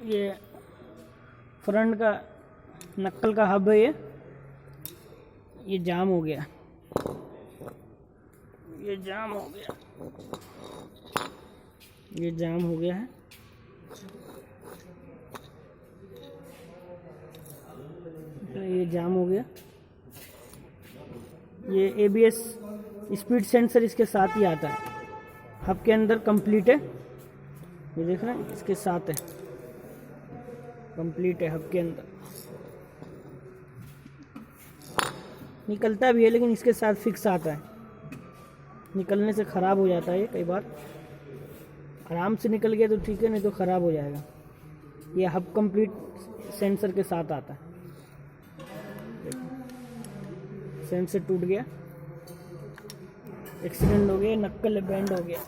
ये फ्रंट का नक्कल का हब है, ये जाम हो गया, ये जाम हो गया, ये जाम हो गया है। ये जाम हो गया। ये ABS स्पीड सेंसर इसके साथ ही आता है, हब के अंदर कंप्लीट है। ये देख रहे हैं, इसके साथ है, कंप्लीट है हब के अंदर। निकलता भी है लेकिन इसके साथ फिक्स आता है, निकलने से ख़राब हो जाता है कई बार। आराम से निकल गया तो ठीक है, नहीं तो ख़राब हो जाएगा। ये हब कंप्लीट सेंसर के साथ आता है। सेंसर टूट गया, एक्सीडेंट हो गया, नक्कल बैंड हो गया।